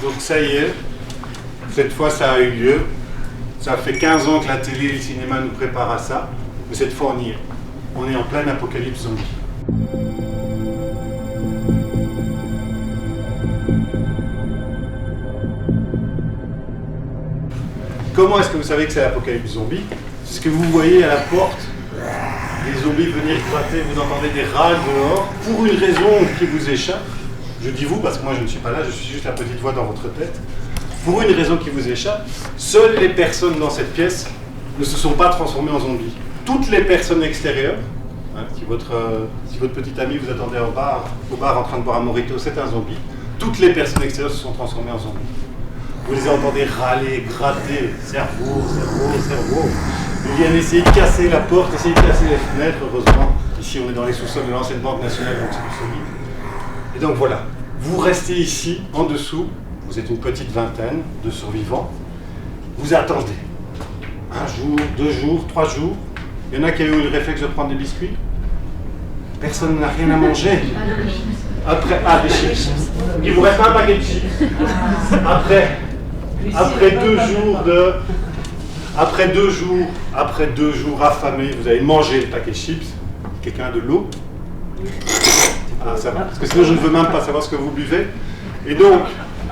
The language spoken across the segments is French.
Donc ça y est, cette fois ça a eu lieu. Ça fait 15 ans que la télé et le cinéma nous préparent à ça, mais cette fois on y est. On est en plein apocalypse zombie. Comment est-ce que vous savez que c'est l'apocalypse zombie? C'est ce que vous voyez à la porte, les zombies venir gratter, vous entendez des râles dehors, pour une raison qui vous échappe. Je dis vous parce que moi je ne suis pas là, je suis juste la petite voix dans votre tête. Pour une raison qui vous échappe, seules les personnes dans cette pièce ne se sont pas transformées en zombies. Toutes les personnes extérieures, hein, si votre petit ami vous attendait au bar en train de boire un mojito, c'est un zombie. Toutes les personnes extérieures se sont transformées en zombies. Vous les entendez râler, gratter, cerveau. Ils viennent essayer de casser la porte, essayer de casser les fenêtres. Heureusement, ici on est dans les sous-sols de l'ancienne Banque nationale, donc c'est plus solide. Et donc voilà, vous restez ici, en dessous, vous êtes une petite vingtaine de survivants. Vous attendez. 1 jour, 2 jours, 3 jours. Il y en a qui ont eu le réflexe de prendre des biscuits. Personne n'a rien à manger. Après, des chips. Il vous reste un paquet de chips. Après 2 jours affamés, vous avez mangé le paquet de chips. Quelqu'un a de l'eau? Ah, ça va. Parce que sinon, je ne veux même pas savoir ce que vous buvez. Et donc,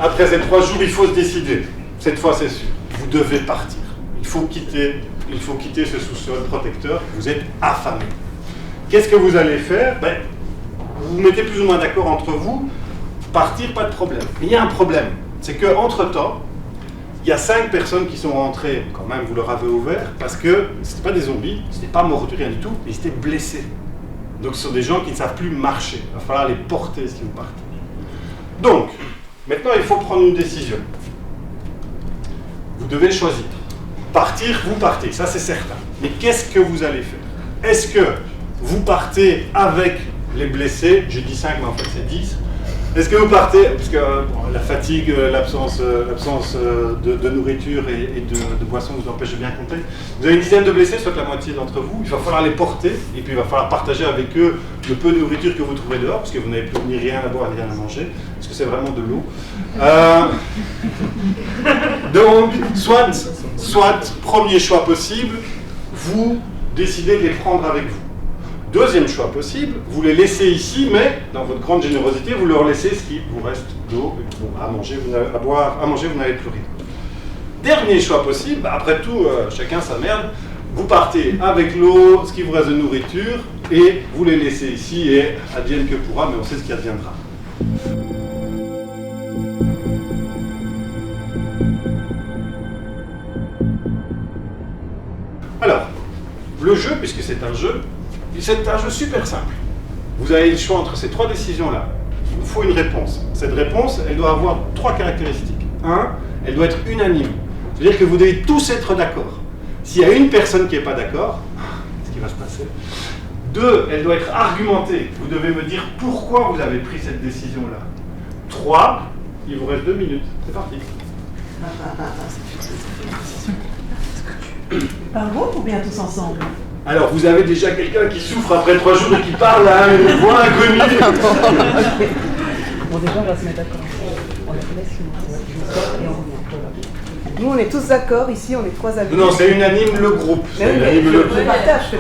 après ces 3 jours, il faut se décider. Cette fois, c'est sûr. Vous devez partir. Il faut quitter ce sous-sol protecteur. Vous êtes affamés. Qu'est-ce que vous allez faire? Vous vous mettez plus ou moins d'accord entre vous. Partir, pas de problème. Mais il y a un problème. C'est qu'entre-temps, il y a 5 personnes qui sont rentrées, quand même, vous leur avez ouvert, parce que ce n'étaient pas des zombies, ce n'étaient pas morts de rien du tout, mais ils étaient blessés. Donc ce sont des gens qui ne savent plus marcher. Il va falloir les porter si vous partez. Donc, maintenant il faut prendre une décision. Vous devez choisir. Partir, vous partez, ça c'est certain. Mais qu'est-ce que vous allez faire? Est-ce que vous partez avec les blessés? J'ai dit 5, mais en fait c'est 10. Est-ce que vous partez, parce que la fatigue, l'absence de nourriture et de boissons vous empêche de bien compter. Vous avez une dizaine de blessés, soit la moitié d'entre vous. Il va falloir les porter et puis il va falloir partager avec eux le peu de nourriture que vous trouvez dehors, parce que vous n'avez plus ni rien à boire ni rien à manger, parce que c'est vraiment de l'eau. Donc, soit, premier choix possible, vous décidez de les prendre avec vous. Deuxième choix possible, vous les laissez ici, mais dans votre grande générosité, vous leur laissez ce qui vous reste d'eau, à manger, à boire, à manger, vous n'avez plus rien. Dernier choix possible, après tout, chacun sa merde, vous partez avec l'eau, ce qui vous reste de nourriture, et vous les laissez ici, et advienne que pourra, mais on sait ce qui adviendra. Alors, le jeu, puisque c'est un jeu super simple. Vous avez le choix entre ces 3 décisions-là. Il vous faut une réponse. Cette réponse, elle doit avoir 3 caractéristiques. 1, elle doit être unanime. C'est-à-dire que vous devez tous être d'accord. S'il y a une personne qui n'est pas d'accord, ce qui va se passer. 2, elle doit être argumentée. Vous devez me dire pourquoi vous avez pris cette décision-là. 3, il vous reste 2 minutes. C'est parti. Par groupe ou bien tous ensemble? Alors, vous avez déjà quelqu'un qui souffre après 3 jours et qui parle à une voix inconnue. Bon, déjà, on va se mettre d'accord. On laisse et on revient. Nous, on est tous d'accord, ici, on est 3 adultes. Non, c'est unanime le groupe. Mais oui, je partage.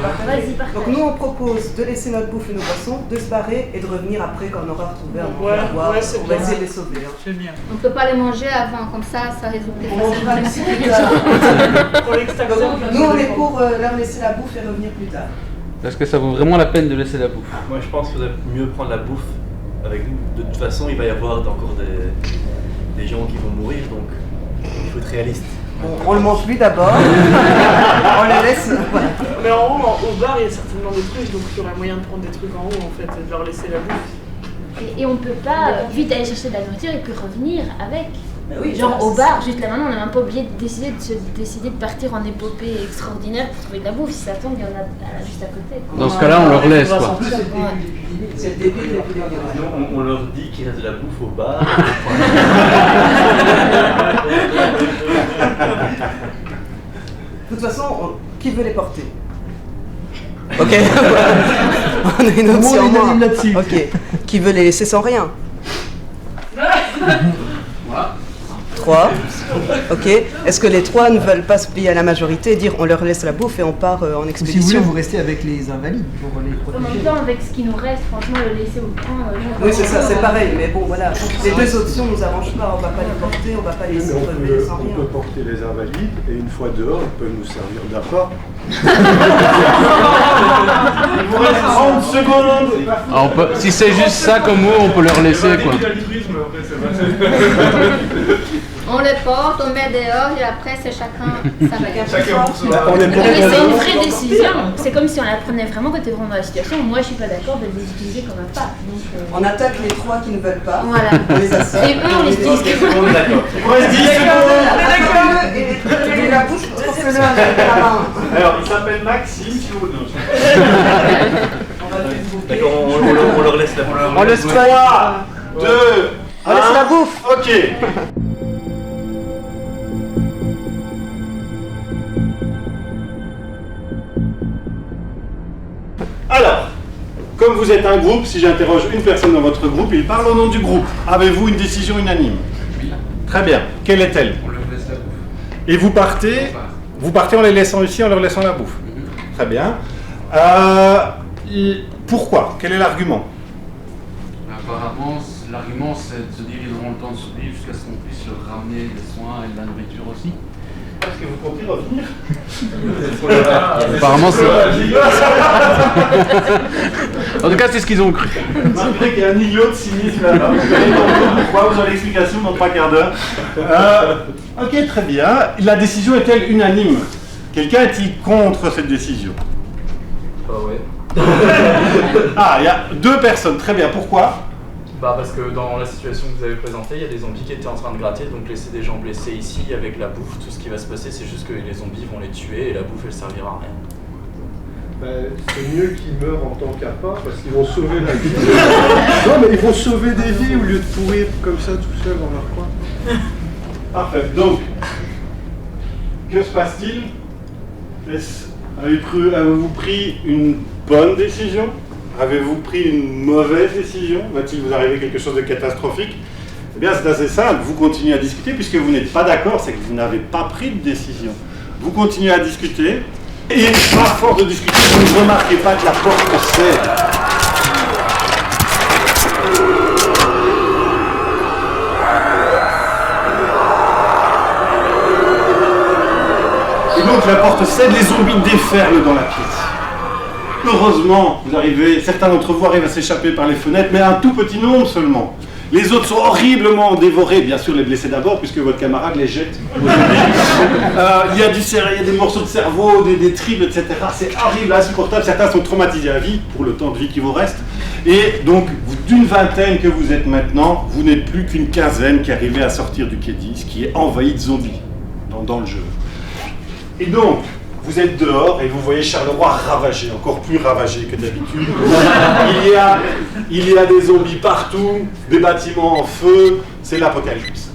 Donc nous, on propose de laisser notre bouffe et nos boissons, de se barrer et de revenir après quand on aura retrouvé un endroit à boire. On va essayer de les sauver. C'est bien. On ne peut pas les manger avant, comme ça résout les On mangera ici plus tard. Nous, on est pour leur laisser la bouffe et revenir plus tard. Est-ce que ça vaut vraiment la peine de laisser la bouffe? Moi, je pense qu'il faudrait mieux prendre la bouffe avec nous. De toute façon, il va y avoir encore des gens qui vont mourir, donc il faut être réaliste. On le mange lui d'abord, on le laisse. Voilà. Mais en haut, au bar, il y a certainement des trucs, donc il y aurait moyen de prendre des trucs en haut, en fait, et de leur laisser la bouffe. Et on peut pas vite aller chercher de la nourriture et puis revenir avec. Oui, genre au bar, juste là maintenant, on n'est même pas obligé de décider de partir en épopée extraordinaire pour trouver de la bouffe. Si ça tombe, il y en a juste à côté. Dans ce cas-là, on leur laisse quoi. C'est le début de Sinon, on leur dit qu'il reste de la bouffe au bar. De toute façon, qui veut les porter? Ok, on a une option en moins. Ok, qui veut les laisser sans rien? Voilà. 3. Ok. Est-ce que les 3 ne veulent pas se plier à la majorité et dire on leur laisse la bouffe et on part en expédition? Si vous voulez, vous restez avec les invalides pour les En protéger. même temps, avec ce qui nous reste, franchement, le laisser ou le prendre. Oui, c'est ça, c'est pareil. Mais bon, voilà. Les deux options nous arrangent pas. On va pas les porter, on va pas les laisser crever sans On rien. peut porter les invalides et une fois dehors, ils peuvent nous servir d'appât. Il vous reste 30 secondes. Si c'est juste ça comme mot, on peut leur laisser quoi. On le porte, on le met dehors et après c'est chacun sa bagarre. On est Mais c'est une vraie décision. C'est comme si on la prenait vraiment quand t'es vraiment dans la situation. Moi, je suis pas d'accord de les utiliser comme un pas. Donc, On attaque les 3 qui ne veulent pas. voilà. On les assomme. Et eux, on les utilise comme Il vous reste 10 secondes. Et la bouche, porte-le avec la main. Alors, il s'appelle Maxime, si vous voulez. On va le Facebooker. D'accord, on leur laisse la bouffe. On laisse 3, 2, On laisse la bouffe. Ok. Alors, comme vous êtes un groupe, si j'interroge une personne dans votre groupe, il parle au nom du groupe. Avez-vous une décision unanime? Oui. Très bien. Quelle est-elle? On leur laisse la bouffe. Et vous partez en les laissant ici, en leur laissant la bouffe. Très bien. Pourquoi? Quel est l'argument? Apparemment, l'argument c'est de se dire qu'ils auront le temps de survivre jusqu'à ce qu'on puisse leur ramener des soins et de la nourriture aussi. Est-ce que vous comptez revenir? Apparemment, c'est. En tout cas, c'est ce qu'ils ont cru. Malgré qu'il y a un idiot de cynisme là-bas. Vous allez comprendre pourquoi, vous aurez l'explication dans 3 quarts d'heure. Ok, très bien. La décision est-elle unanime? Quelqu'un est-il contre cette décision? Ouais. Ah, il y a 2 personnes. Très bien. Pourquoi? Parce que dans la situation que vous avez présentée, il y a des zombies qui étaient en train de gratter, donc laisser des gens blessés ici avec la bouffe, tout ce qui va se passer, c'est juste que les zombies vont les tuer et la bouffe elle servira à rien. C'est mieux qu'ils meurent en tant qu'appât parce qu'ils vont sauver la vie. Non, mais ils vont sauver des vies au lieu de pourrir comme ça tout seul dans leur coin. Parfait. Donc, que se passe-t-il? Avez-vous pris une bonne décision? Avez-vous pris une mauvaise décision? Va-t-il vous arriver quelque chose de catastrophique? Eh bien, c'est assez simple. Vous continuez à discuter puisque vous n'êtes pas d'accord, c'est que vous n'avez pas pris de décision. Vous continuez à discuter et à force de discuter, vous ne remarquez pas que la porte cède. Et donc la porte cède, les zombies déferlent dans la pièce. Heureusement, certains d'entre vous arrivent à s'échapper par les fenêtres, mais un tout petit nombre seulement. Les autres sont horriblement dévorés, bien sûr les blessés d'abord, puisque votre camarade les jette. Il y a des morceaux de cerveau, des tripes, etc. C'est horrible, insupportable. Certains sont traumatisés à vie, pour le temps de vie qui vous reste. Et donc, d'une vingtaine que vous êtes maintenant, vous n'êtes plus qu'une quinzaine qui arrivez à sortir du Kédis, qui est envahi de zombies dans le jeu. Et donc, vous êtes dehors et vous voyez Charleroi ravagé, encore plus ravagé que d'habitude. Il y a des zombies partout, des bâtiments en feu, c'est l'apocalypse.